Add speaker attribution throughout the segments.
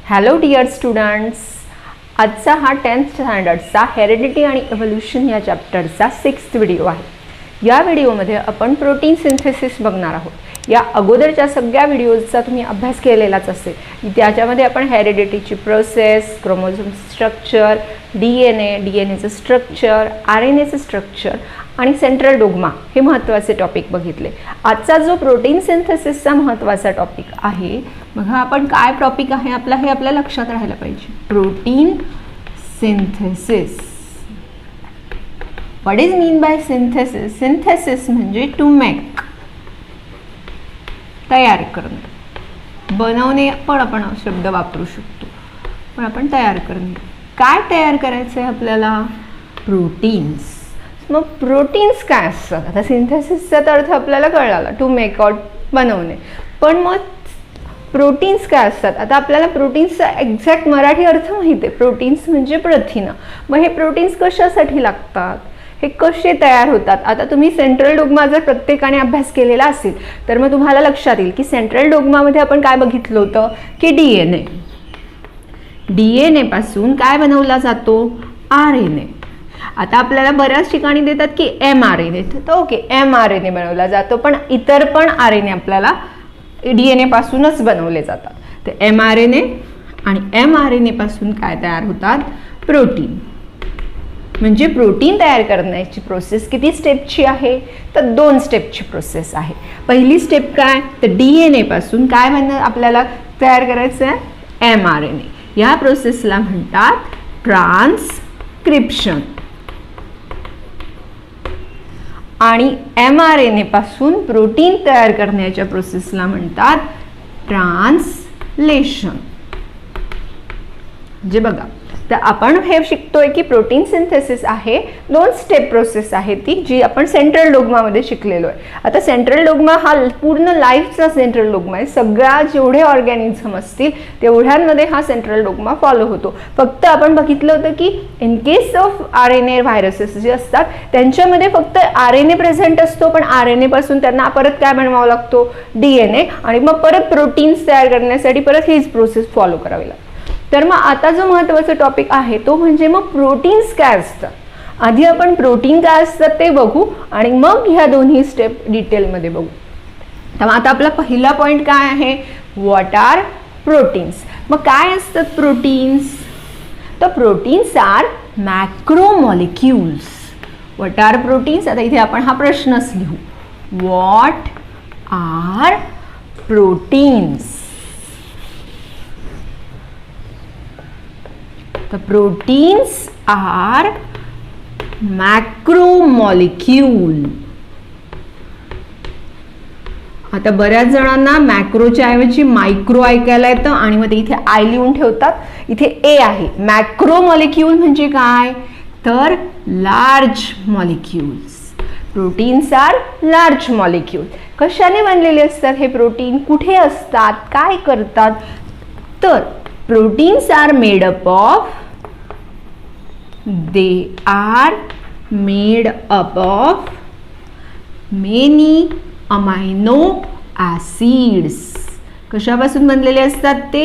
Speaker 1: Hello dear students, आजचा हा 10th स्टँडर्डचा heredity आणि एव्होल्यूशन या चॅप्टरचा 6th व्हिडिओ आहे। या व्हिडिओमध्ये आपण प्रोटीन सिंथेसिस बघणार आहोत। या अगोदरच्या सगळ्या व्हिडिओजचा तुम्ही अभ्यास केलेलाच असेल। त्याच्यामध्ये आपण हेरिडिटीची प्रोसेस, क्रोमोझोम स्ट्रक्चर, डीएनएचं स्ट्रक्चर, आरएनएचं स्ट्रक्चर आणि सेंट्रल डोग्मा हे महत्त्वाचे टॉपिक बघितले। आजचा जो प्रोटीन सिंथेसिसचा महत्त्वाचा टॉपिक आहे, मग हा आपण काय टॉपिक आहे आपला हे आपल्या लक्षात राहायला पाहिजे। Protein synthesis, what is mean by synthesis? Synthesis म्हणजे टू मेक, तयार करणे, बनवणे पण आपण शब्द वापरू शकतो, पण आपण तयार करणे। काय तयार करायचं आहे आपल्याला? प्रोटीन्स। मग प्रोटीन्स काय असतात? आता सिंथेसिसचा अर्थ आपल्याला कळला, टू मेक आउट, बनवणे, पण मग प्रोटीन्स काय असतात? आता आपल्याला प्रोटीन्सचा एक्झॅक्ट मराठी अर्थ माहिती आहे। प्रोटीन्स म्हणजे प्रथिनं। मग हे प्रोटीन्स कशासाठी लागतात? हे कसे तयार होतात? आता तुम्ही सेंट्रल डोग्मा जर प्रत्येकाने अभ्यास केलेला असेल तर मग तुम्हाला लक्षात येईल की सेंट्रल डोग्मामध्ये आपण काय बघितलं होतं की डीएनए पासून काय बनवला जातो? आरएनए। आता आपल्याला बऱ्याच ठिकाणी देतात की mRNA, तर ओके mRNA बनवला जातो, पण इतर पण आरएनए आपल्याला डीएनए पासूनच बनवले जातात। तर mRNA आणि mRNA पासून काय तयार होतात? प्रोटीन। म्हणजे प्रोटीन तयार करण्याची प्रोसेस किती स्टेपची आहे? तर 2 स्टेपची प्रोसेस आहे। पहिली स्टेप काय? तर डीएनए पासून काय आपल्याला तयार करायचं आहे? mRNA। या प्रोसेसला म्हणतात ट्रान्सक्रिप्शन। आणि mRNA पासून प्रोटीन तयार करण्याच्या प्रोसेसला म्हणतात ट्रान्सलेशन। जे बघा, तर आपण हे शिकतोय की प्रोटीन सिंथेसिस आहे 2 स्टेप प्रोसेस आहे ती, जी आपण सेंट्रल डोग्मामध्ये शिकलेलो आहे। आता सेंट्रल डोग्मा हा पूर्ण लाईफचा सेंट्रल डोग्मा आहे। सगळ्या जेवढे ऑर्गॅनिझम असतील तेवढ्यांमध्ये हा सेंट्रल डोग्मा फॉलो होतो। फक्त आपण बघितलं होतं की in case of RNA viruses जे असतात त्यांच्यामध्ये फक्त आरएनए प्रेझेंट असतो, पण आरएनए पासून त्यांना परत काय बनवावा लागतो? डीएनए, आणि मग परत प्रोटीन्स तयार करण्यासाठी परत हीच प्रोसेस फॉलो करावी लागते। तर मग आता जो महत्त्वाचा टॉपिक आहे तो म्हणजे मग प्रोटीन्स काय असतात। आधी आपण प्रोटीन काय असतात ते बघू आणि मग ह्या दोन्ही स्टेप डिटेलमध्ये बघू। तर आता आपला पहिला पॉईंट काय आहे? What are proteins? मग काय असतात प्रोटीन्स? तर proteins are macromolecules. What are proteins? आता इथे आपण हा प्रश्नच लिहू, what are proteins? The proteins are macromolecule. आता बऱ्याच जणांना मॅक्रोच्या ऐवजी मायक्रो ऐकायला येतं आणि मग ते इथे आय लिहून ठेवतात। इथे ए आहे। मॅक्रोमॉलिक्यूल म्हणजे काय? तर large molecules. Proteins are large molecule. कशाने बनलेले असतात हे प्रोटीन? कुठे असतात? काय करतात? तर proteins are made up of many amino acids. कशापासून बनलेले असतात ते?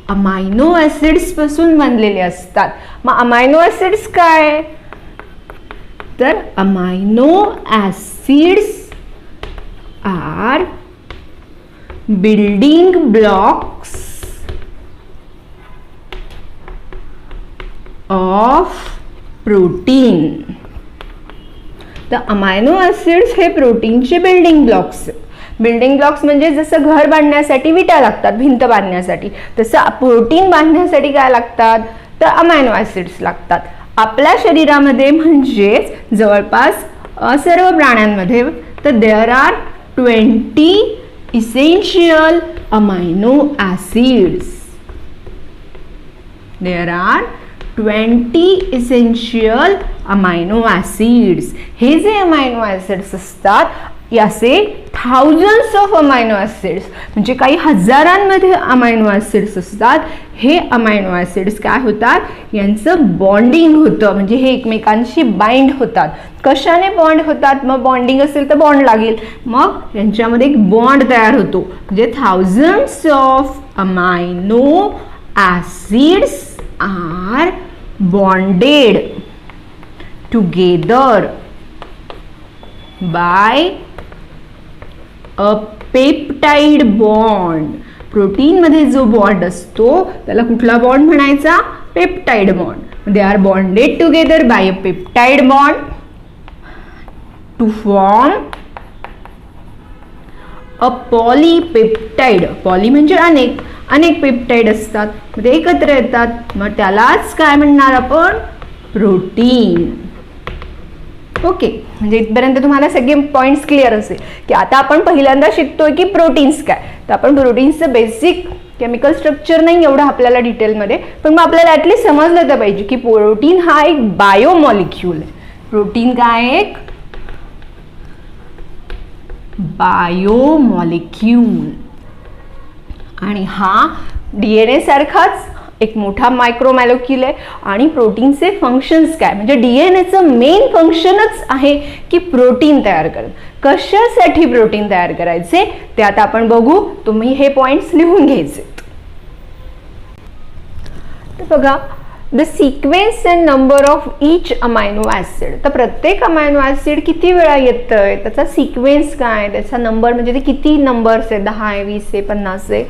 Speaker 1: अमायनो ऍसिड्स पासून बनलेले असतात। मग अमायनो ऍसिड्स काय? तर amino acids are building blocks of protein. तर अमायनो ऍसिड्स हे प्रोटीनचे बिल्डिंग ब्लॉक्स। बिल्डिंग ब्लॉक्स म्हणजे जसं घर बांधण्यासाठी विटा लागतात, भिंत बांधण्यासाठी, तसं प्रोटीन बांधण्यासाठी काय लागतात? तर अमायनो ऍसिड्स लागतात। आपल्या शरीरामध्ये म्हणजेच जवळपास सर्व प्राण्यांमध्ये तर there are 20 essential amino acids. There are 20 essential amino acids. हे जे अमायनो ऍसिड्स असतात याचे थाउजंड्स ऑफ अमायनो ऍसिड्स, म्हणजे काही हजारांमध्ये अमायनो ऍसिड्स असतात। हे अमायनो ऍसिड्स काय होतात? यांचं बॉन्डिंग होतं, म्हणजे हे एकमेकांशी बाइंड होतात। कशाने बॉन्ड होतात? मग बॉन्डिंग असेल तर बॉन्ड लागेल, मग यांच्यामध्ये एक बॉन्ड तयार होतो, म्हणजे thousands of amino acids are bonded together by a peptide bond. Protein मध्ये जो बॉन्ड असतो त्याला कुठला बॉन्ड म्हणायचा? Peptide bond. They are bonded together by a peptide bond to form a polypeptide. Poly म्हणजे अनेक, अनेक पेप्टाइड असतात, ते एकत्र येतात, मग त्यालाच काय म्हणणार आपण? प्रोटीन. ओके, म्हणजे इथपर्यंत तुम्हाला सगळे पॉइंट्स क्लिअर असेल की आता आपण पहिल्यांदा शिकतोय की प्रोटीन्स काय. तर आपण प्रोटीन्सचं बेसिक केमिकल स्ट्रक्चर नाही एवढं आपल्याला डिटेलमध्ये, पण मग आपल्याला ॲटलीस्ट समजलं तर पाहिजे की प्रोटीन हा एक बायोमॉलिक्यूल आहे. प्रोटीन काय? एक बायोमॉलिक्यूल. आणि हा डीएनए सारखाच एक मोठा मायक्रोमॉलिक्यूल आहे. आणि प्रोटीनचे फंक्शन्स काय? म्हणजे डीएनएचं मेन फंक्शनच आहे की प्रोटीन तयार करणं. कशासाठी प्रोटीन तयार करायचे ते आता आपण बघू. तुम्ही हे पॉइंट्स लिहून घ्यायचे. तर बघा, the sequence and number of each amino acid. तर प्रत्येक अमायनो ॲसिड किती वेळा येतंय, त्याचा सिक्वेन्स काय, त्याचा नंबर म्हणजे ते किती नंबर्स आहे, 10 आहे, 20 आहे, 50 आहे,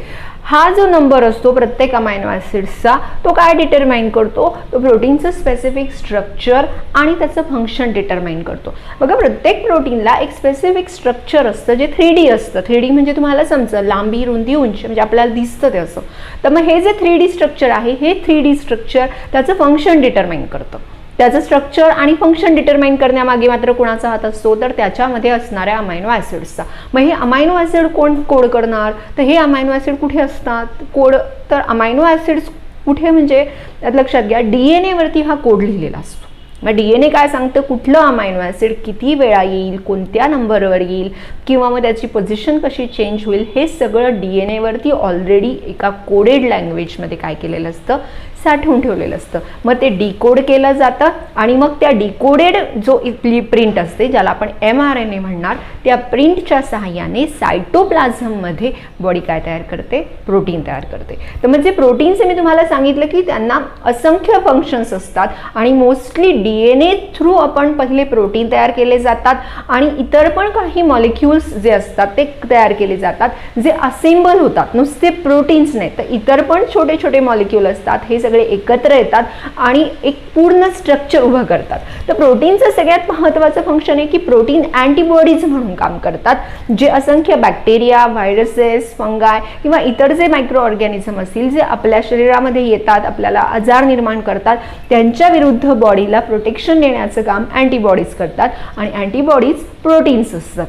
Speaker 1: हा जो नंबर असतो प्रत्येक अमायनो ॲसिड्सचा तो काय डिटरमाइन करतो? तो प्रोटीनचं स्पेसिफिक स्ट्रक्चर आणि त्याचं फंक्शन डिटरमाइन करतो. बघा, प्रत्येक प्रोटीनला एक स्पेसिफिक स्ट्रक्चर असतं जे 3D असतं. 3D म्हणजे तुम्हाला समजेल, लांबी, रुंदी, उंची, म्हणजे आपल्याला दिसतं ते असं. तर मग हे जे 3D स्ट्रक्चर आहे, हे 3D स्ट्रक्चर त्याचं फंक्शन डिटरमाइन करतं. त्याचं स्ट्रक्चर आणि फंक्शन डिटरमाइन करण्यामागे मात्र कोणाचा हात असतो? तर त्याच्यामध्ये असणाऱ्या अमायनो ॲसिड्सचा. मग हे अमायनो ॲसिड कोण कोड करणार? तर हे अमायनो ॲसिड कुठे असतात कोड? तर अमायनो ॲसिड्स कुठे म्हणजे त्यात लक्षात घ्या, डीएनए वरती हा कोड लिहिलेला असतो. मग डीएनए काय सांगतं? कुठलं अमायनो ॲसिड किती वेळा येईल, कोणत्या नंबरवर येईल, किंवा मग त्याची पोझिशन कशी चेंज होईल, हे सगळं डीएनए वरती ऑलरेडी एका कोडेड लँग्वेजमध्ये काय केलेलं असतं? साठवून ठेवलेलं असतं. मग ते डिकोड केलं जातं आणि मग त्या डिकोडेड जो इथली प्रिंट असते, ज्याला आपण mRNA म्हणणार, त्या प्रिंटच्या सहाय्याने सायटोप्लाझममध्ये बॉडी काय तयार करते? प्रोटीन तयार करते. तर म्हणजे प्रोटीनचे मी तुम्हाला सांगितलं की त्यांना असंख्य फंक्शन्स असतात आणि मोस्टली डीएनए थ्रू आपण पहिले प्रोटीन तयार केले जातात आणि इतर पण काही मॉलिक्युल्स जे असतात ते तयार केले जातात जे असेंबल होतात. नुसते प्रोटीन्स नाही तर इतर पण छोटे छोटे मॉलिक्यूल असतात, हे सगळे एकत्र येतात आणि एक पूर्ण स्ट्रक्चर उभं करतात. तर प्रोटीनचं सगळ्यात महत्त्वाचं फंक्शन आहे की प्रोटीन अँटीबॉडीज म्हणून काम करतात, जे असंख्य बॅक्टेरिया, व्हायरसेस, फंगाय किंवा इतर जे मायक्रो ऑर्गॅनिझम असतील जे आपल्या शरीरामध्ये येतात, आपल्याला आजार निर्माण करतात, त्यांच्या विरुद्ध बॉडीला प्रोटेक्शन देण्याचं काम अँटीबॉडीज करतात. आणि अँटीबॉडीज प्रोटीन्स असतात.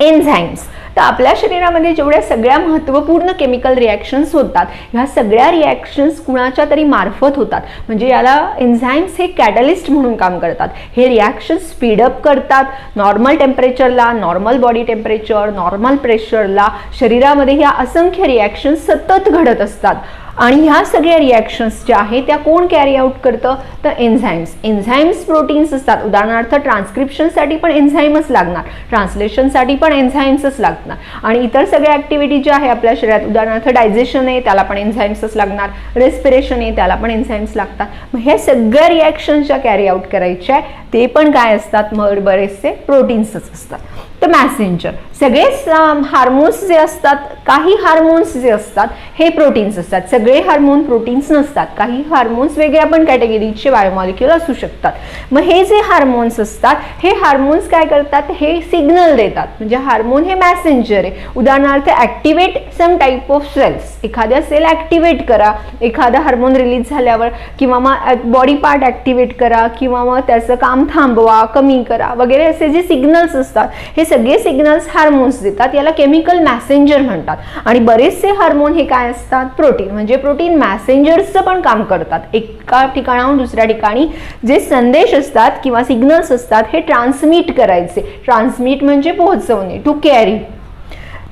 Speaker 1: एन्झाईम्स. तर आपल्या शरीरामध्ये जेवढ्या सगळ्या महत्त्वपूर्ण केमिकल रिॲक्शन्स होतात, ह्या सगळ्या रिॲक्शन्स कुणाच्या तरी मार्फत होतात. म्हणजे याला एन्झाईम्स हे कॅटलिस्ट म्हणून काम करतात. हे रिॲक्शन स्पीडअप करतात. नॉर्मल टेम्परेचरला, नॉर्मल बॉडी टेम्परेचर, नॉर्मल प्रेशरला शरीरामध्ये ह्या असंख्य रिॲक्शन्स सतत घडत असतात. आणि ह्या सगळ्या रिॲक्शन्स ज्या आहेत त्या कोण कॅरी आउट करतं? तर एन्झाईम्स. एन्झाईम्स प्रोटीन्स असतात. उदाहरणार्थ ट्रान्स्क्रिप्शनसाठी पण एन्झाईमच लागणार, ट्रान्सलेशनसाठी पण एन्झाईम्सच लागणार, आणि इतर सगळ्या ॲक्टिव्हिटी ज्या आहे आपल्या शरीरात, उदाहरणार्थ डायजेशन आहे त्याला पण एन्झाईम्सच लागणार, रेस्पिरेशन आहे त्याला पण एन्झाईम्स लागतात. मग हे सगळ्या रिॲक्शन्स ज्या कॅरी आउट करायच्या आहे ते पण काय असतात? मग बरेचसे प्रोटीन्सच असतात. तर मॅसेंजर, सगळेच हार्मोन्स जे असतात, काही हार्मोन्स जे असतात हे प्रोटीन्स असतात. सगळे हार्मोन प्रोटीन्स नसतात. काही हार्मोन्स वेगळ्या पण कॅटेगरीचे बायोमॉलिक्यूल असू शकतात. मग हे जे हार्मोन्स असतात हे हार्मोन्स काय करतात? हे सिग्नल देतात. म्हणजे हार्मोन हे मॅसेंजर आहे. उदाहरणार्थ activate some type of cells. एखाद्या सेल ॲक्टिवेट करा, एखादा हार्मोन रिलीज झाल्यावर, किंवा मग बॉडी पार्ट ॲक्टिवेट करा, किंवा मग त्याचं काम थांबवा, कमी करा वगैरे, असे जे सिग्नल्स असतात हे सगळे सिग्नल्स हार्मोन्स देतात. याला केमिकल मॅसेंजर म्हणतात. आणि बरेचसे हार्मोन हे काय असतात? प्रोटीन. म्हणजे प्रोटीन मॅसेंजर्सचं पण काम करतात. एका ठिकाणाहून दुसऱ्या ठिकाणी जे संदेश असतात किंवा सिग्नल्स असतात हे ट्रान्समिट करायचे. ट्रान्समिट म्हणजे पोहोचवणे, टू कॅरी.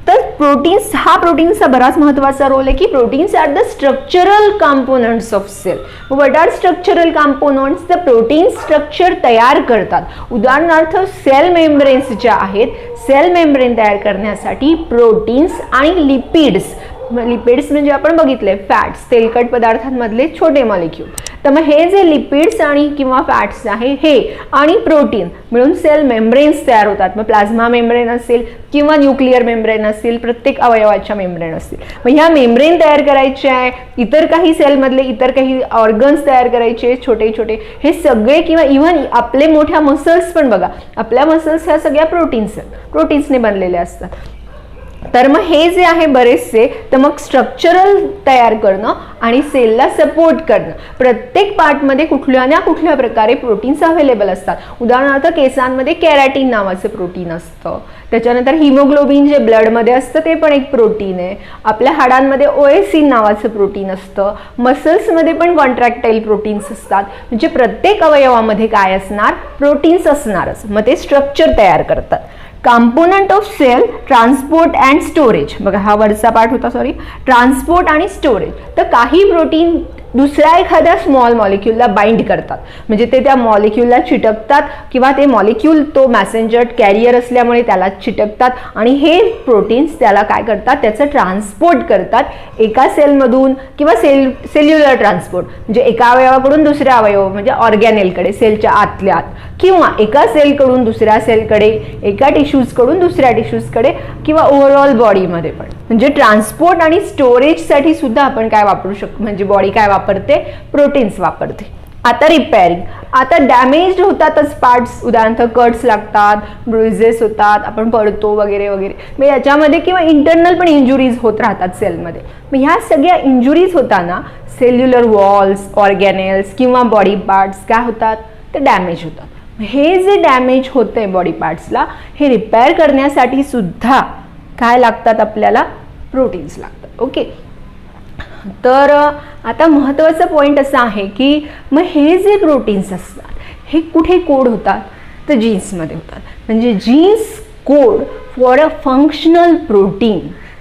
Speaker 1: तर प्रोटीन्स, हा प्रोटीन्सचा बराच महत्त्वाचा रोल आहे की proteins are the structural components of cell. What are structural components? तर प्रोटीन स्ट्रक्चर तयार करतात. उदाहरणार्थ सेल मेम्ब्रेन्स ज्या आहेत, सेल मेम्ब्रेन तयार करण्यासाठी प्रोटीन्स आणि लिपिड्स लिपिड्स म्हणजे आपण बघितले फॅट्स, तेलकट पदार्थांमधले छोटे मॉलिक्यूल. तर मग हे जे लिपिड्स आणि किंवा फॅट्स आहे हे आणि प्रोटीन मिळून सेल मेम्ब्रेन्स तयार होतात. मग प्लाझ्मा मेम्ब्रेन असेल किंवा न्यूक्लिअर मेम्ब्रेन असेल, प्रत्येक अवयवाच्या मेम्ब्रेन असतील. मग ह्या मेम्ब्रेन तयार करायचे आहे, इतर काही सेलमधले इतर काही ऑर्गन्स तयार करायचे छोटे छोटे, हे सगळे किंवा इव्हन आपले मोठ्या मसल्स पण बघा, आपल्या मसल्स ह्या सगळ्या प्रोटीन्सने बनलेल्या असतात. तर मग हे जे आहे बरेचसे, तर मग स्ट्रक्चरल तयार करणं आणि सेलला सपोर्ट करणं, प्रत्येक पार्टमध्ये कुठल्या ना कुठल्या प्रकारे प्रोटीन्स अवेलेबल असतात. उदाहरणार्थ केसांमध्ये कॅराटीन नावाचं प्रोटीन असतं, त्याच्यानंतर हिमोग्लोबिन जे ब्लडमध्ये असतं ते पण एक प्रोटीन आहे. आपल्या हाडांमध्ये ओएसिन नावाचं प्रोटीन असतं. मसल्समध्ये पण कॉन्ट्रॅक्टाईल प्रोटीन्स असतात. म्हणजे प्रत्येक अवयवामध्ये काय असणार, प्रोटीन्स असणारच. मग ते स्ट्रक्चर तयार करतात. Component of cell transport and storage, बघा हा वरचा पार्ट होता, सॉरी, ट्रान्सपोर्ट आणि स्टोरेज. तर काही प्रोटीन दुसऱ्या एखाद्या स्मॉल मॉलिक्यूलला बाइंड करतात, म्हणजे ते त्या मॉलिक्यूलला चिटकतात किंवा ते मॉलिक्यूल तो मॅसेंजर कॅरियर असल्यामुळे त्याला चिटकतात आणि हे प्रोटीन्स त्याला काय करतात, त्याचं ट्रान्सपोर्ट करतात एका सेलमधून किंवा सेल्युलर ट्रान्सपोर्ट म्हणजे एका अवयवाकडून दुसऱ्या अवयव म्हणजे ऑर्गॅनेलकडे सेलच्या आतल्या आत, किंवा एका सेलकडून दुसऱ्या सेलकडे, एका टिश्यूजकडून दुसऱ्या टिश्यूजकडे, किंवा ओव्हरऑल बॉडीमध्ये पण. म्हणजे ट्रान्सपोर्ट आणि स्टोरेजसाठी सुद्धा आपण काय वापरू शकतो, म्हणजे बॉडी काय वापरते, प्रोटीन्स वापरते. आता रिपेअरिंग, आता डॅमेज होतातच पार्ट्स, उदाहरणार्थ कट्स लागतात, ब्रुइजेस होतात, आपण पडतो वगैरे वगैरे. मग याच्यामध्ये किंवा इंटरनल पण इंजुरीज होत राहतात सेलमध्ये. मग ह्या सगळ्या इंजुरीज होताना सेल्युलर वॉल्स, ऑर्गॅनेल्स किंवा बॉडी पार्ट्स काय होतात, ते डॅमेज होतात. हे जे डॅमेज होते बॉडी पार्ट्सला, हे रिपेअर करण्यासाठी सुद्धा काय लागतात, आपल्याला प्रोटीन्स लागतात. ओके, तर आता महत्त्वाचा पॉईंट असा आहे की मग हे जे प्रोटीन्स असतात हे कुठे कोड होतात, तर जीन्समध्ये होतात. म्हणजे genes code for a functional protein.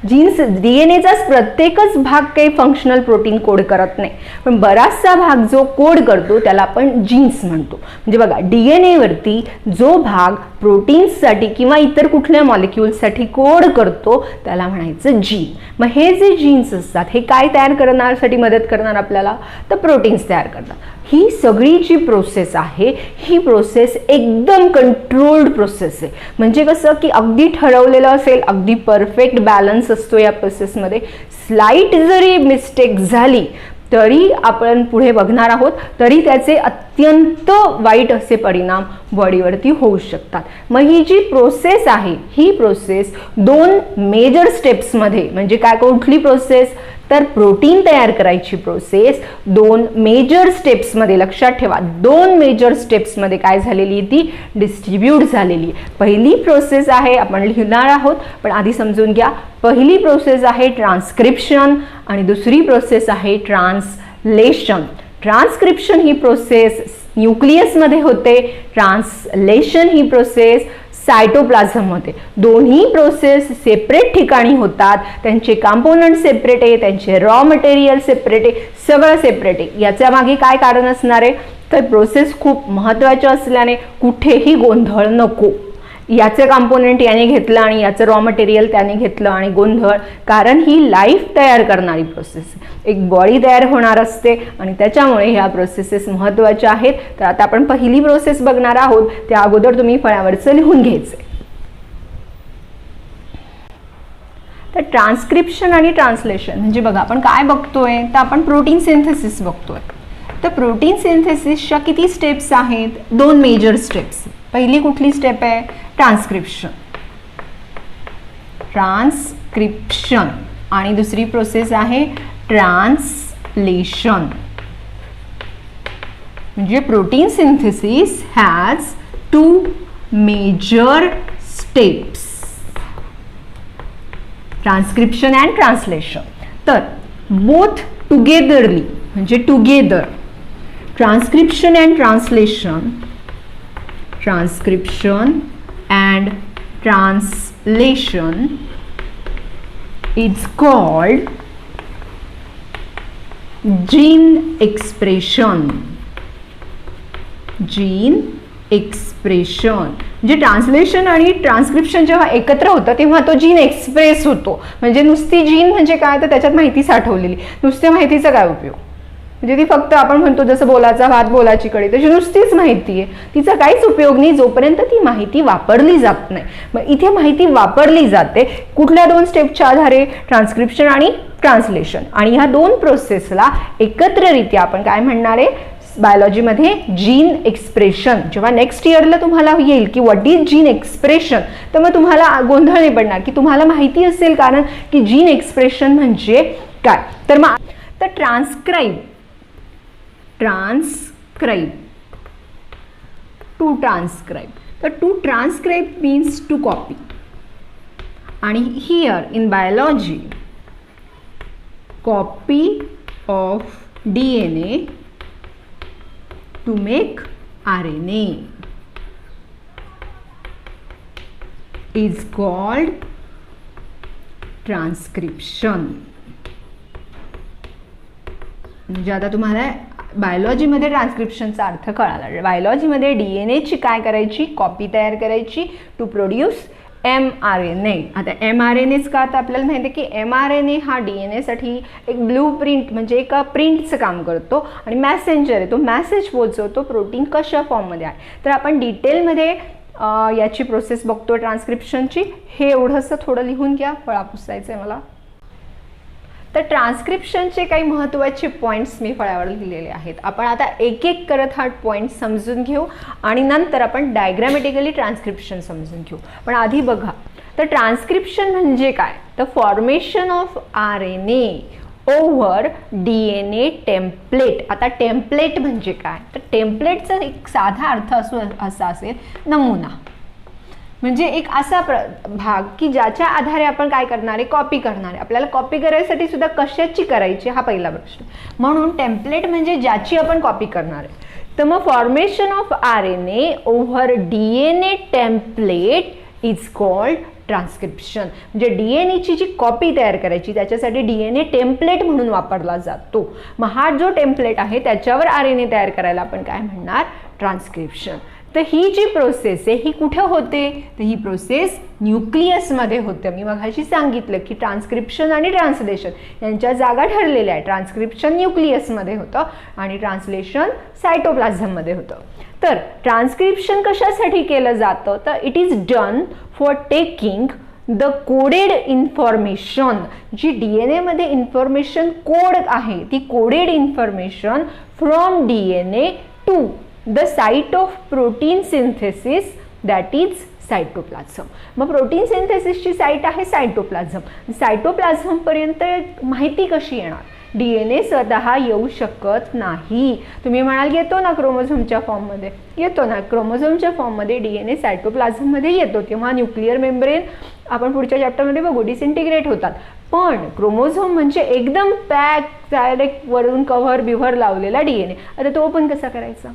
Speaker 1: Genes डीएनएचाच प्रत्येकच भाग काही फंक्शनल प्रोटीन कोड करत नाही, पण बराचसा भाग जो कोड करतो त्याला आपण जीन्स म्हणतो. म्हणजे बघा, डीएनएवरती जो भाग प्रोटीन्ससाठी किंवा इतर कुठल्या मॉलिक्यूल्ससाठी कोड करतो त्याला म्हणायचं जीन. मग हे जे जीन्स असतात हे काय तयार करण्यासाठी मदत करणार आपल्याला, तर प्रोटीन्स तयार करतात. ही सगळी जी प्रोसेस आहे ही प्रोसेस एकदम कंट्रोल्ड प्रोसेस आहे. म्हणजे कसं की अगदी ठरवलेलं असेल, अगदी परफेक्ट बॅलन्स असतो या प्रोसेसमध्ये. स्लाइट जरी मिस्टेक झाली तरी आपण पुढे बघणार आहोत, तरी त्याचे अत्यंत वाईट असे परिणाम बॉडीवरती होऊ शकतात. मग ही जी प्रोसेस आहे ही प्रोसेस 2 मेजर स्टेप्समध्ये, म्हणजे काय, कुठली प्रोसेस, तर प्रोटीन तयार करायची प्रोसेस 2 मेजर स्टेप्समध्ये, लक्षात ठेवा 2 मेजर स्टेप्समध्ये काय झालेली, ती डिस्ट्रीब्यूट झालेली. पहिली प्रोसेस आहे, आपण लिहिणार आहोत पण आधी समजून घ्या. पहिली प्रोसेस आहे ट्रान्सक्रिप्शन आणि दुसरी प्रोसेस आहे ट्रान्सलेशन. ट्रान्सक्रिप्शन ही प्रोसेस न्यूक्लियसमध्ये होते, ट्रान्सलेशन ही प्रोसेस सायटोप्लाझम होते. दोन्ही प्रोसेस सेपरेट ठिकाणी होतात, त्यांचे कंपोनंट सेपरेट आहे, त्यांचे रॉ मटेरियल सेपरेट आहे, सगळं सेपरेट आहे. याच्या मागे काय कारण असणार आहे, तर प्रोसेस खूप महत्त्वाच्या असल्याने कुठेही गोंधळ नको. याचं कंपोनंट याने घेतलं आणि याचं रॉ मटेरियल त्याने घेतलं आणि गोंधळ, कारण ही लाईफ तयार करणारी प्रोसेस, एक बॉडी तयार होणार असते आणि त्याच्यामुळे ह्या प्रोसेसेस महत्त्वाच्या आहेत. तर आता आपण पहिली प्रोसेस बघणार आहोत, त्या अगोदर तुम्ही फळ्यावरचं लिहून घ्यायचं. तर ट्रान्सक्रिप्शन आणि ट्रान्सलेशन म्हणजे बघा आपण काय बघतोय, तर आपण प्रोटीन सिंथेसिस बघतोय. तर प्रोटीन सिंथेसिसच्या किती स्टेप्स आहेत, 2 मेजर स्टेप्स. पहिली कुठली स्टेप आहे, ट्रान्सक्रिप्शन. ट्रान्सक्रिप्शन आणि दुसरी प्रोसेस आहे ट्रान्सलेशन. म्हणजे protein synthesis has 2 major steps, transcription and translation. तर बोथ टुगेदरली म्हणजे together, transcription and translation, transcription and translation is called gene expression. Gene expression. म्हणजे ट्रान्सलेशन आणि ट्रान्स्क्रिप्शन जेव्हा एकत्र होतं तेव्हा तो जीन एक्सप्रेस होतो. म्हणजे नुसती जीन म्हणजे काय, तर त्याच्यात माहिती साठवलेली. नुसत्या माहितीचा काय उपयोग, म्हणजे ती फक्त आपण म्हणतो जसं बोलाचा भात बोलाची कढी, तशी नुसतीच माहिती आहे, तिचा काहीच उपयोग नाही जोपर्यंत ती माहिती वापरली जात नाही. मग इथे माहिती वापरली जाते कुठल्या 2 स्टेपच्या आधारे, ट्रान्स्क्रिप्शन आणि ट्रान्सलेशन. आणि ह्या 2 प्रोसेसला एकत्ररित्या आपण काय म्हणणार आहे बायोलॉजीमध्ये, जीन एक्सप्रेशन. जेव्हा नेक्स्ट इयरला तुम्हाला येईल की व्हॉट इज जीन एक्सप्रेशन, तर मग तुम्हाला गोंधळ नाही पडणार की तुम्हाला माहिती असेल, कारण की जीन एक्सप्रेशन म्हणजे काय. तर मग ट्रान्सक्राईब टू ट्रान्सक्राईब. तर to transcribe means to copy. आणि here in biology copy of DNA to make RNA is called transcription. म्हणजे आता तुम्हाला बायोलॉजीमध्ये ट्रान्स्क्रिप्शनचा अर्थ कळाला. बायोलॉजीमध्ये DNA ची काय करायची, कॉपी तयार करायची टू प्रोड्यूस mRNA. आता mRNAच का, आता आपल्याला माहिती आहे की mRNA हा DNA साठी एक ब्लू प्रिंट म्हणजे एक प्रिंटचं काम करतो आणि मॅसेंजर आहे, तो मॅसेज पोहोचवतो प्रोटीन कशा फॉर्ममध्ये आहे. तर आपण डिटेलमध्ये याची प्रोसेस बघतो ट्रान्स्क्रिप्शनची. हे एवढंसं थोडं लिहून घ्या, फळा पुसायचं आहे मला. तर ट्रान्स्क्रिप्शनचे काही महत्त्वाचे पॉईंट्स मी फळ्यावर लिहिलेले आहेत. आपण आता एक एक करत हा पॉईंट समजून घेऊ आणि नंतर आपण डायग्रॅमॅटिकली ट्रान्स्क्रिप्शन समजून घेऊ. पण आधी बघा, तर ट्रान्स्क्रिप्शन म्हणजे काय, तर formation of RNA over DNA template. आता टेम्पलेट म्हणजे काय, तर टेम्पलेटचा एक साधा अर्थ असा असेल नमुना. म्हणजे एक असा भाग की ज्याच्या आधारे आपण काय करणार आहे, कॉपी करणार आहे. आपल्याला कॉपी करायसाठी सुद्धा कशाची करायची हा पहिला प्रश्न. म्हणून टेम्पलेट म्हणजे ज्याची आपण कॉपी करणार आहे. तर मग formation of RNA over DNA template is called transcription. म्हणजे DNAची जी कॉपी तयार करायची त्याच्यासाठी DNA टेम्पलेट म्हणून वापरला जातो. मग हा जो टेम्पलेट आहे त्याच्यावर RNA तयार करायला आपण काय म्हणणार, ट्रान्स्क्रिप्शन. तर ही जी प्रोसेस आहे ही कुठे होते, तर ही प्रोसेस न्यूक्लियसमध्ये होते. मी मगाशी सांगितलं की ट्रान्स्क्रिप्शन आणि ट्रान्सलेशन यांच्या जागा ठरलेल्या आहे. ट्रान्स्क्रिप्शन न्यूक्लियसमध्ये होतं आणि ट्रान्सलेशन सायटोप्लाझममध्ये होतं. तर ट्रान्स्क्रिप्शन कशासाठी केलं जातं, तर it is done for taking the coded information. जी DNA मध्ये इन्फॉर्मेशन कोड आहे ती coded information from DNA to the site of protein synthesis, that is cytoplasm. मग प्रोटीन सिंथेसिसची साईट आहे सायटोप्लाझम. सायटोप्लाझम पर्यंत माहिती कशी येणार, DNA स्वतः येऊ शकत नाही. तुम्ही म्हणाल येतो ना क्रोमोझोमच्या फॉर्ममध्ये, येतो ना क्रोमोझोमच्या फॉर्ममध्ये DNA सायटोप्लाझममध्ये येतो, तेव्हा न्यूक्लिअर मेम्ब्रेन आपण पुढच्या चॅप्टरमध्ये बघू डिसइंटिग्रेट होतात. पण क्रोमोझोम म्हणजे एकदम पॅक डायरेक्ट वरून कव्हर बिव्हर लावलेला DNA. आता तो ओपन कसा करायचा,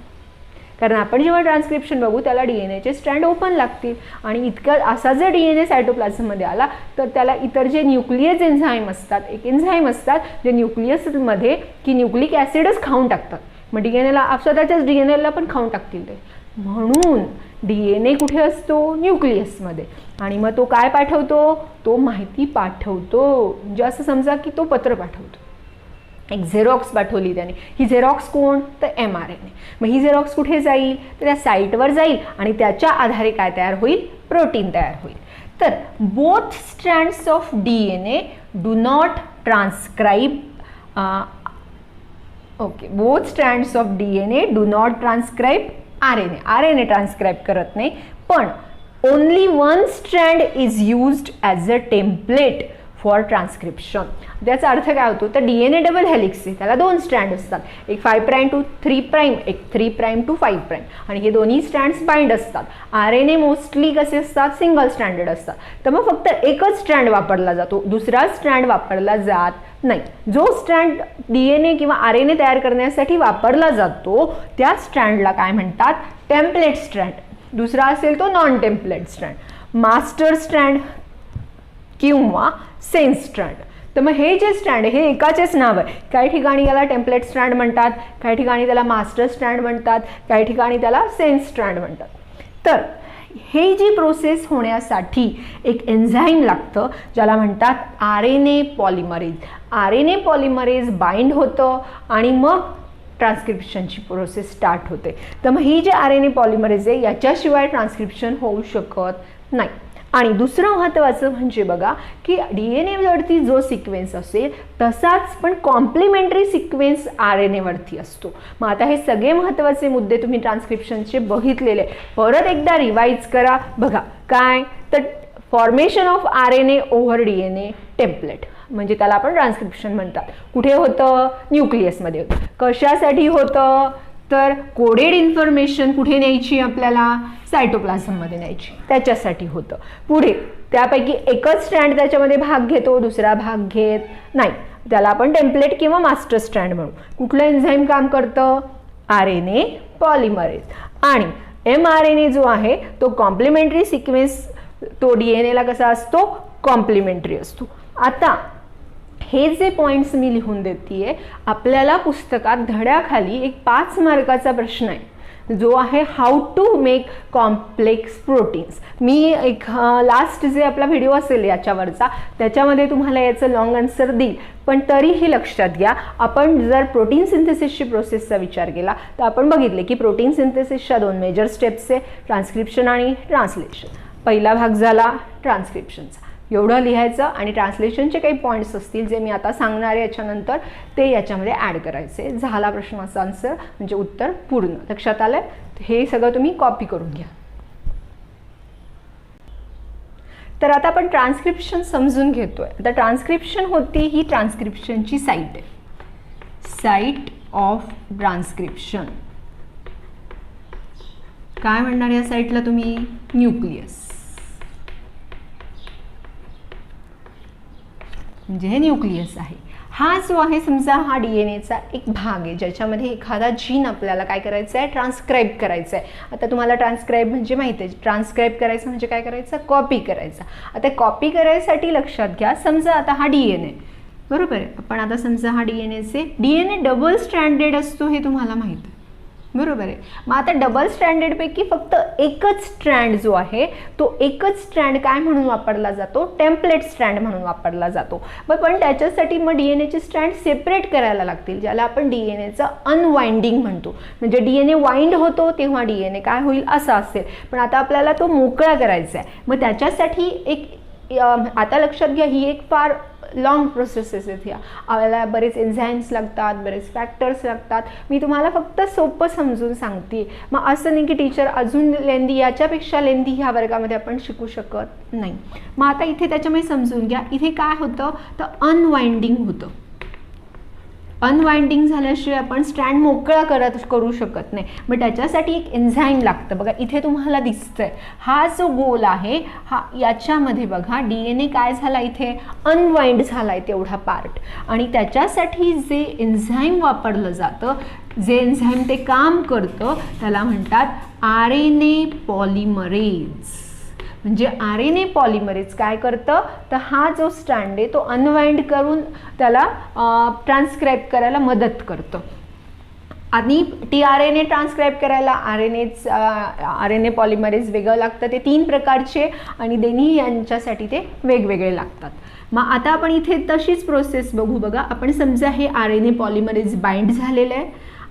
Speaker 1: कारण आपण जेव्हा ट्रान्स्क्रिप्शन बघू त्याला DNAचे स्ट्रँड ओपन लागतील आणि इतका असा जर DNA सायटोप्लाझममध्ये आला तर त्याला इतर जे न्यूक्लियस एन्झाईम असतात, एक एन्झाईम असतात जे न्यूक्लियसमध्ये की न्यूक्लिक ॲसिडच खाऊन टाकतात. मग DNAला स्वतःच्याच DNAला पण खाऊन टाकतील ते. म्हणून DNA कुठे असतो, न्यूक्लियसमध्ये. आणि मग तो काय पाठवतो, तो माहिती पाठवतो. म्हणजे असं समजा की तो पत्र पाठवतो, एक झेरॉक्स पाठवली त्याने. ही झेरॉक्स कोण, तर mRNA. मग ही झेरॉक्स कुठे जाईल, तर त्या साईटवर जाईल आणि त्याच्या आधारे काय तयार होईल, प्रोटीन तयार होईल. तर both strands of DNA do not transcribe. Okay, both strands of DNA do not transcribe RNA transcribe करत नाही. पण only one strand is used as a template for transcription. त्याचा अर्थ काय होतो, तर DNA डबल हेलिक्स आहे, त्याला 2 स्ट्रँड असतात, एक 5' टू 3', एक 3' टू 5', आणि हे दोन्ही स्ट्रँड्स बाइंड असतात. RNA मोस्टली कसे असतात, सिंगल स्ट्रँडेड असतात. तर मग फक्त एकच स्ट्रँड वापरला जातो, दुसरा स्ट्रँड वापरला जात नाही. जो स्ट्रँड DNA किंवा RNA तयार करण्यासाठी वापरला जातो त्या स्ट्रँडला काय म्हणतात, टेम्पलेट स्ट्रँड. दुसरा असेल तो non template strand, master strand किंवा सेन्स स्ट्रँड. तर मग हे जे स्ट्रँड आहे हे एकाचेच नाव आहे. काही ठिकाणी याला टेम्पलेट स्ट्रँड म्हणतात, काही ठिकाणी त्याला मास्टर स्ट्रँड म्हणतात, काही ठिकाणी त्याला सेन्स स्ट्रँड म्हणतात. तर हे जी प्रोसेस होण्यासाठी एक एन्झाईम लागतं ज्याला म्हणतात RNA polymerase. RNA polymerase bind होतं आणि मग ट्रान्सक्रिप्शनची प्रोसेस स्टार्ट होते. तर मग ही जी RNA पॉलिमरेज आहे याच्याशिवाय ट्रान्सक्रिप्शन होऊ शकत नाही. आणि दुसरं महत्त्वाचं म्हणजे बघा की DNA वरती जो सिक्वेन्स असेल तसाच पण कॉम्प्लिमेंटरी सिक्वेन्स RNA वरती असतो. मग आता हे सगळे महत्त्वाचे मुद्दे तुम्ही ट्रान्सक्रिप्शनचे बघितलेले, परत एकदा रिवाइज करा. बघा काय तर formation of RNA over DNA template म्हणजे त्याला आपण ट्रान्सक्रिप्शन म्हणतात. कुठे होतं? न्यूक्लियसमध्ये होतं. कशासाठी होतं? तर कोडेड इन्फॉर्मेशन कुठे न्यायची आपल्याला? सायटोप्लाझममध्ये न्यायची, त्याच्यासाठी होतं. पुढे त्यापैकी एकच स्ट्रँड त्याच्यामध्ये भाग घेतो, दुसरा भाग घेत नाही, त्याला आपण टेम्पलेट किंवा मास्टर स्ट्रँड म्हणू. कुठलं एन्झाईम काम करतं? RNA polymerase. आणि mRNA जो आहे तो कॉम्प्लिमेंटरी सिक्वेन्स, तो DNAला कसा असतो? कॉम्प्लिमेंटरी असतो. आता हे जे पॉईंट्स मी लिहून देते आपल्याला पुस्तकात धड्याखाली एक 5 मार्काचा प्रश्न आहे जो आहे how to make complex proteins. मी एक लास्ट जे आपला व्हिडिओ असेल याच्यावरचा त्याच्यामध्ये तुम्हाला याचं लॉंग आन्सर देईल, पण तरीही लक्षात घ्या आपण जर प्रोटीन सिंथेसिसची प्रोसेसचा विचार केला तर आपण बघितले की प्रोटीन सिंथेसिसच्या 2 मेजर स्टेप्स आहे, ट्रान्सक्रिप्शन आणि ट्रान्सलेशन. पहिला भाग झाला ट्रान्सक्रिप्शनचा, एवढं लिहायचं आणि ट्रान्सलेशनचे काही पॉईंट्स असतील जे मी आता सांगणार आहे याच्यानंतर ते याच्यामध्ये ॲड करायचे. झाला प्रश्नाचा आन्सर म्हणजे उत्तर पूर्ण. लक्षात आलं? हे सगळं तुम्ही कॉपी करून घ्या. तर आता आपण ट्रान्सक्रिप्शन समजून घेतोय. आता ट्रान्सक्रिप्शन होती ही ट्रान्सक्रिप्शनची साईट आहे, साईट ऑफ ट्रान्सक्रिप्शन. काय म्हणणार या साईटला तुम्ही? न्यूक्लियस. म्हणजे हे न्यूक्लियस आहे. हा जो आहे समजा हा DNAचा एक भाग आहे ज्याच्यामध्ये एखादा जीन आपल्याला काय करायचं आहे? ट्रान्सक्राईब करायचं आहे. आता तुम्हाला ट्रान्सक्राईब म्हणजे माहिती आहे, ट्रान्सक्राईब करायचं म्हणजे काय करायचं? कॉपी करायचं. आता कॉपी करायसाठी लक्षात घ्या, समजा आता हा DNA बरोबर आहे, आपण आता समजा हा DNA डबल स्ट्रँडेड असतो हे तुम्हाला माहिती आहे बरोबर आहे. मग आता डबल स्ट्रँडेडपैकी फक्त एकच स्ट्रँड जो आहे तो एकच स्ट्रँड काय म्हणून वापरला जातो? टेम्पलेट स्ट्रँड म्हणून वापरला जातो. पण त्याच्यासाठी मग DNAचे स्ट्रँड सेपरेट करायला लागतील ज्याला आपण DNAचं अनवाइंडिंग म्हणतो. म्हणजे DNA वाइंड होतो तेव्हा DNA काय होईल? असा असेल. पण आता आपल्याला तो मोकळा करायचा आहे. मग त्याच्यासाठी एक आता लक्षात घ्या ही एक फार लॉंग प्रोसेसेस आहेत. ह्या आपल्याला बरेच एन्झाईम्स लागतात, बरेच फॅक्टर्स लागतात. मी तुम्हाला फक्त सोपं समजून सांगते. मग असं नाही की टीचर अजून लेंदी याच्यापेक्षा लेंदी ह्या वर्गामध्ये आपण शिकू शकत नाही. मग आता इथे त्याच्यामुळे समजून घ्या इथे काय होतं तर अनवाइंडिंग होतं. अनवाइंडिंग झाल्याशिवाय आपण स्ट्रँड मोकळा करू शकत नाही. मग त्याच्यासाठी एक एन्झाईम लागतं. बघा इथे तुम्हाला दिसतंय हा जो गोल आहे हा याच्यामध्ये बघा DNA काय झाला इथे? अनवाइंड झालाय तेवढा पार्ट. आणि त्याच्यासाठी जे एन्झाईम वापरलं जातं, जे एन्झाईम ते काम करतं त्याला म्हणतात RNA पॉलिमरेज. म्हणजे RNA पॉलिमरेज काय करतं तर हा जो स्ट्रँड आहे तो अनवाइंड करून त्याला ट्रान्सक्राईब करायला मदत करतं. आणि tRNA ट्रान्सक्राईब करायला RNA पॉलिमरेज वेगळं लागतं. ते 3 प्रकारचे आणि दोन्ही यांच्यासाठी ते वेगवेगळे लागतात. मग आता आपण इथे तशीच प्रोसेस बघू. बघा आपण समजा हे RNA पॉलिमरेज बाइंड झालेलं आहे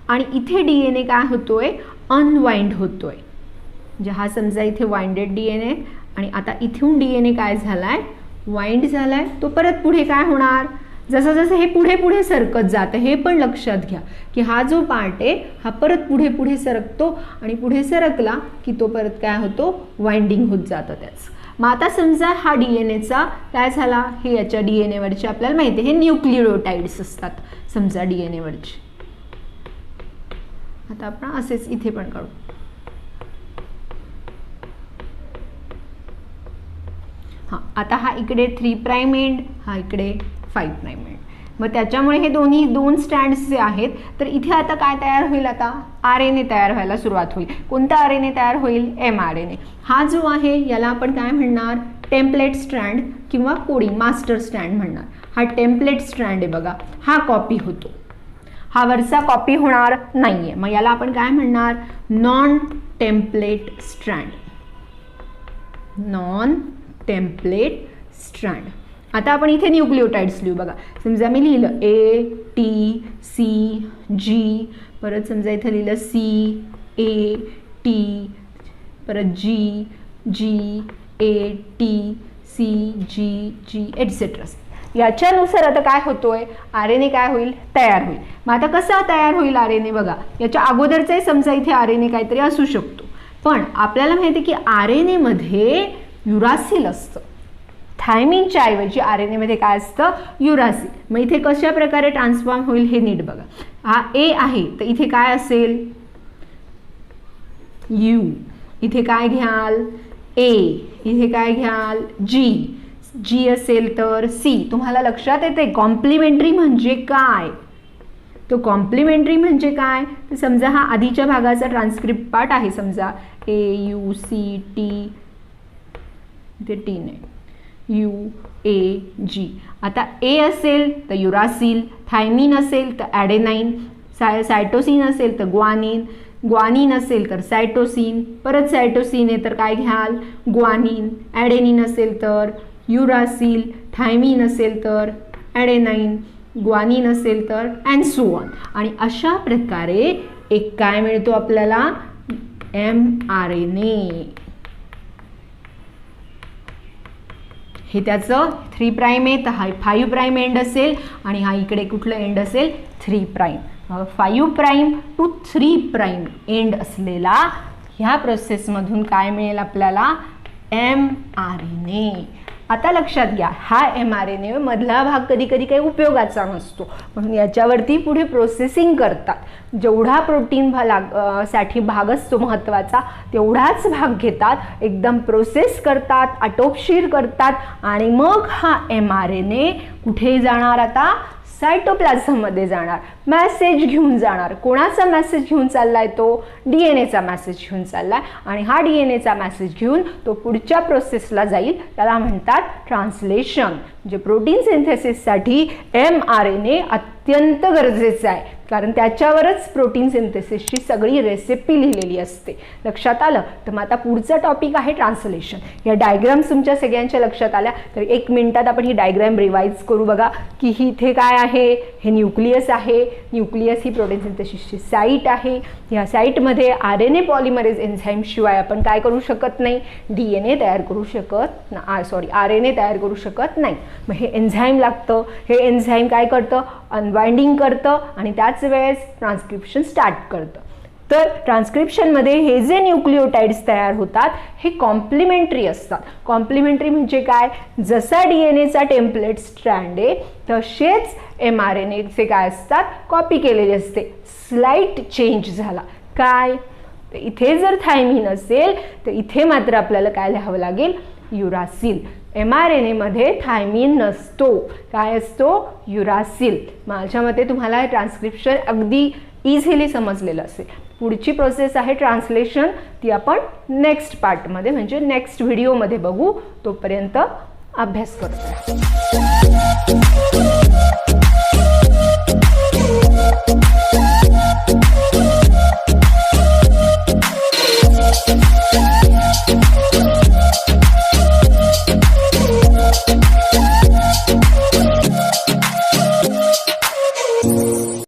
Speaker 1: आणि इथे DNA काय होतोय? अनवाइंड होतोय. म्हणजे हा समजा इथे वाइंडेड DNA आणि आता इथून DNA काय झालाय? वाइंड झालाय. तो परत पुढे काय होणार? जसं जसं हे पुढे पुढे सरकत जातं हे पण लक्षात घ्या की हा जो पार्ट आहे हा परत पुढे पुढे सरकतो आणि पुढे सरकला की तो परत काय होतो? वाइंडिंग होत जातं त्याच. मग आता समजा हा DNAचा काय झाला? हे याच्या DNA वरचे आपल्याला माहिती आहे हे न्यूक्लियोटाइड्स असतात समजा DNA वरचे. आता आपण असेच इथे पण काढू. हां आता हा इकडे 3' एंड, हा इकडे 5' एंड. मग त्याच्यामुळे हे दोन स्ट्रँड्स जे आहेत, तर इथे आता काय तयार होईल, आता RNA तयार व्हायला सुरुवात होईल. कोणता RNA तयार होईल, mRNA. हा जो आहे याला आपण काय म्हणणार, टेम्पलेट स्ट्रँड किंवा कोडिंग मास्टर स्ट्रँड म्हणणार. हा टेम्पलेट स्ट्रँड आहे बघा, हा कॉपी होतो, हा वरचा कॉपी होणार नाहीये. मग याला आपण काय म्हणणार, non template strand. Non template strand. आता आपण इथे न्यूक्लिओटाइड्स लिहू बघा. समजा मी लिहिलं ATCG, परत समजा इथं लिहिलं CAT, परत GATCG एटसेट्रा. याच्यानुसार आता काय होतोय, RNA काय होईल, तयार होईल. मग आता कसा तयार होईल RNA बघा. याच्या अगोदरचाही समजा इथे RNA काहीतरी असू शकतो, पण आपल्याला माहिती आहे की RNA मध्ये युरासिल असतं. थायमिनच्या ऐवजी RNA मध्ये काय असतं, युरासिल. मग इथे कशा प्रकारे ट्रान्सफॉर्म होईल हे नीट बघा. हा A आहे तर इथे काय असेल, U. इथे काय घ्याल, A. इथे काय घ्याल, G असेल तर C. तुम्हाला लक्षात येते कॉम्प्लिमेंटरी म्हणजे काय, तो कॉम्प्लिमेंटरी म्हणजे काय, तर समजा हा आधीच्या भागाचा ट्रान्सक्रिप्ट पार्ट आहे, समजा AUCT, इथे T नाही, UAG. आता A असेल तर युरासिल, थायमिन असेल तर ॲडेनाइन, सायटोसिन असेल तर ग्वानिन असेल तर सायटोसिन, परत सायटोसिन आहे तर काय घ्याल, ग्वानिन. ॲडेनिन असेल तर युरासिल, थायमिन असेल तर ॲडेनाइन, ग्वानिन असेल तर अँड सो ऑन. आणि अशा प्रकारे एक काय मिळतो आपल्याला, mRNA. हे त्याचं 3 प्राइम आहे, तर हा 5 प्राइम एंड असेल आणि हा इकडे कुठलं एंड असेल, 3 prime. 5 prime to 3 prime end असलेला ह्या प्रोसेसमधून काय मिळेल आपल्याला, mRNA. आता लक्षात घ्या, हा mRNA मधला भाग कधी कधी काही उपयोगाचा नसतो, म्हणून याच्यावरती पुढे प्रोसेसिंग करतात. जेवढा प्रोटीन साठी भाग असतो महत्त्वाचा तेवढाच भाग घेतात, एकदम प्रोसेस करतात, आटोपशीर करतात आणि मग हा mRNA कुठे जाणार, आता सायटोप्लाझममध्ये जाणार, मेसेज घेऊन जाणार. कोणाचा मेसेज घेऊन चाललाय, तो DNAचा मेसेज घेऊन चाललाय आणि हा DNAचा मेसेज घेऊन तो पुढच्या प्रोसेसला जाईल, त्याला म्हणतात ट्रान्सलेशन. म्हणजे प्रोटीन सिंथेसिससाठी mRNA अत्यंत गरजेचं आहे, कारण त्याच्यावरच प्रोटीन सिंथेसिसची सगळी रेसिपी लिहिलेली असते. लक्षात आलं. तर मग आता पुढचा टॉपिक आहे ट्रान्सलेशन. या डायग्राम्स तुमच्या सगळ्यांच्या लक्षात आल्या तर 1 मिनिटात आपण ही डायग्राम रिवाइज करू बघा. की ही इथे काय आहे, हे न्यूक्लियस आहे. न्यूक्लियस ही प्रोटीन सिंथेसिसची साईट आहे. या साईटमध्ये RNA पॉलिमरेज एन्झाईम शिवाय आपण काय करू शकत नाही, DNA तयार करू शकत RNA तयार करू शकत नाही. मग हे एन्झाईम लागतं. हे एन्झाईम काय करतं, अनबाइंडिंग करतं आणि त्याच वेळेस ट्रान्सक्रिप्शन स्टार्ट करतं. तर ट्रान्सक्रिप्शनमध्ये हे जे न्यूक्लिओटाइड्स तयार होतात हे कॉम्प्लिमेंटरी असतात. कॉम्प्लिमेंटरी म्हणजे काय, जसा DNAचा टेम्पलेट स्ट्रँड आहे तसेच mRNAचे काय असतात, कॉपी केलेले असते. स्लाइट चेंज झाला काय, तर इथे जर थायमिन असेल तर इथे मात्र आपल्याला काय लिहावं लागेल, युरासिल. mRNA मध्ये थायमिन नसतो, काय असतो, युरासिल. माझ्या मते तुम्हाला हे ट्रान्सक्रिप्शन अगदी इझिली समजलेलं असेल. पुढची प्रोसेस आहे ट्रान्सलेशन, ती आपण नेक्स्ट पार्टमध्ये म्हणजे नेक्स्ट व्हिडिओमध्ये बघू. तोपर्यंत अभ्यास करू.